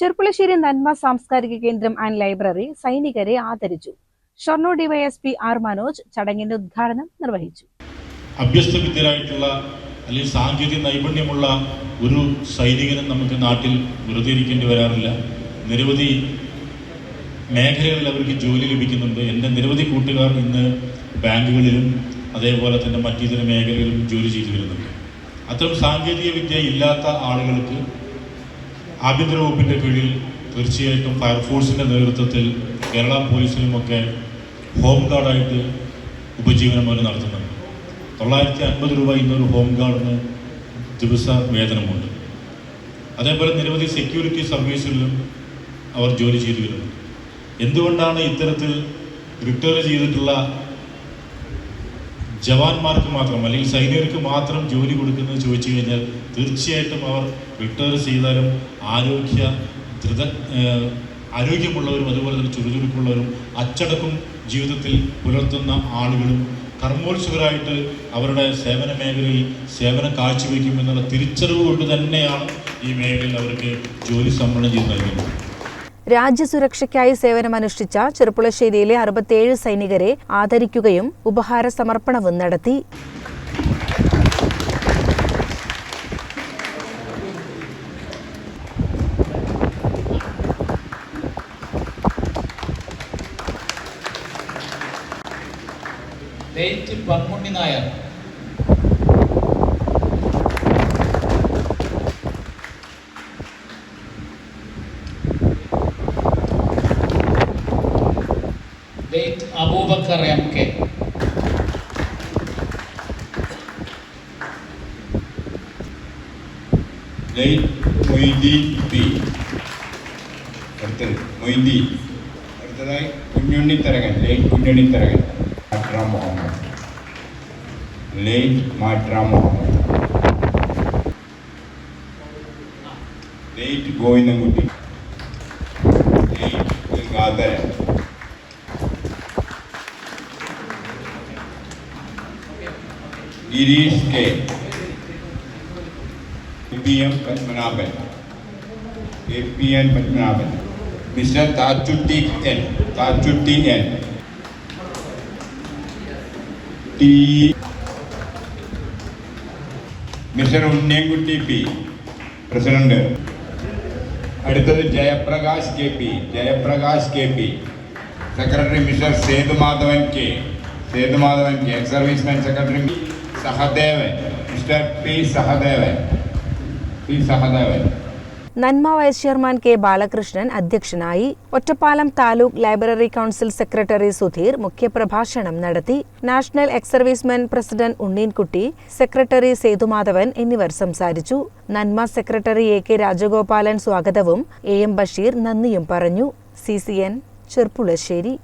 ചെർപ്പുളശ്ശേരി നന്മ സാംസ്കാരിക കേന്ദ്രം ആൻഡ് ലൈബ്രറി സൈനികരെ ആദരിച്ചു. ഷൊർണൂർ ഡിവൈഎസ്പി ആർ മനോജ് ചടങ്ങിന്റെ ഉദ്ഘാടനം നിർവഹിച്ചു. അഭ്യസ്തവിദ്യരായിട്ടുള്ള അല്ലെങ്കിൽ സാങ്കേതിക നൈപുണ്യമുള്ള ഒരു സൈനികനും നമുക്ക് നാട്ടിൽ വെറുതെ ഇരിക്കേണ്ടി വരാറില്ല. നിരവധി മേഖലകളിൽ അവർക്ക് ജോലി ലഭിക്കുന്നുണ്ട്. എൻ്റെ നിരവധി കൂട്ടുകാർ ഇന്ന് ബാങ്കുകളിലും അതേപോലെ തന്നെ മറ്റിതര മേഖലകളിലും ജോലി ചെയ്തു വരുന്നുണ്ട്. അത്തരം സാങ്കേതിക വിദ്യ ഇല്ലാത്ത ആളുകൾക്ക് ആഭ്യന്തര വകുപ്പിൻ്റെ കീഴിൽ തീർച്ചയായിട്ടും ഫയർഫോഴ്സിൻ്റെ നേതൃത്വത്തിൽ കേരള പോലീസിലുമൊക്കെ ഹോം ഗാർഡായിട്ട് ഉപജീവനം അവർ നടത്തുന്നുണ്ട്. 950 രൂപ ഇന്നൊരു ഹോം ഗാർഡിന് ദിവസ വേതനമുണ്ട്. അതേപോലെ നിരവധി സെക്യൂരിറ്റി സർവീസുകളിലും അവർ ജോലി ചെയ്തു വരുന്നുണ്ട്. എന്തുകൊണ്ടാണ് ഇത്തരത്തിൽ റിട്ടയർ ചെയ്തിട്ടുള്ള ജവാന്മാർക്ക് മാത്രം അല്ലെങ്കിൽ സൈനികർക്ക് മാത്രം ജോലി കൊടുക്കുന്നത് ചോദിച്ചു കഴിഞ്ഞാൽ തീർച്ചയായിട്ടും അവർ റിട്ടയർ ചെയ്താലും ആരോഗ്യമുള്ളവരും അതുപോലെ തന്നെ ചുറുചുറുക്കുള്ളവരും അച്ചടക്കം ജീവിതത്തിൽ പുലർത്തുന്ന ആളുകളും കർമ്മോത്സുകരായിട്ട് അവരുടെ സേവന മേഖലയിൽ സേവനം കാഴ്ചവെക്കുമെന്നുള്ള തിരിച്ചറിവ് കൊണ്ട് തന്നെയാണ് ഈ മേഖലയിൽ അവർക്ക് ജോലി സംവരണം ചെയ്ത് നൽകുന്നത്. രാജ്യസുരക്ഷയ്ക്കായി സേവനമനുഷ്ഠിച്ച ചെർപ്പുളശ്ശേരിയിലെ 67 സൈനികരെ ആദരിക്കുകയും ഉപഹാര സമർപ്പണവും നടത്തി. പങ്കുണ്ണി നായർ, അബൂബക്കർ MK, മൊയ്തീൻ P, അടുത്തതായി Kunjunnitharakan, Kunjunnitharakan Muhammad, Muhammad, Govindankutty, Gadharan, Girish K, APN Padmanabhan, mister Thachutty N, mister Unniyankutty P, president. അടുത്തത് Jayaprakash KP, secretary mister Sethumadhavan K, ex serviceman secretary Sahadevan, mister P Sahadevan. Nanma vice chairman K Balakrishnan അധ്യക്ഷനായി. Ottapalam taluk library council secretary Sudheer മുഖ്യപ്രഭാഷണം നടത്തി. National ex servicemen president Unneenkutty, secretary Sethumadhavan എന്നിവർ സംസാരിച്ചു. നന്മ സെക്രട്ടറി AK രാജഗോപാലൻ സ്വാഗതവും AM Basheer നന്ദിയും പറഞ്ഞു. CCN ചെർപ്പുളശ്ശേരി.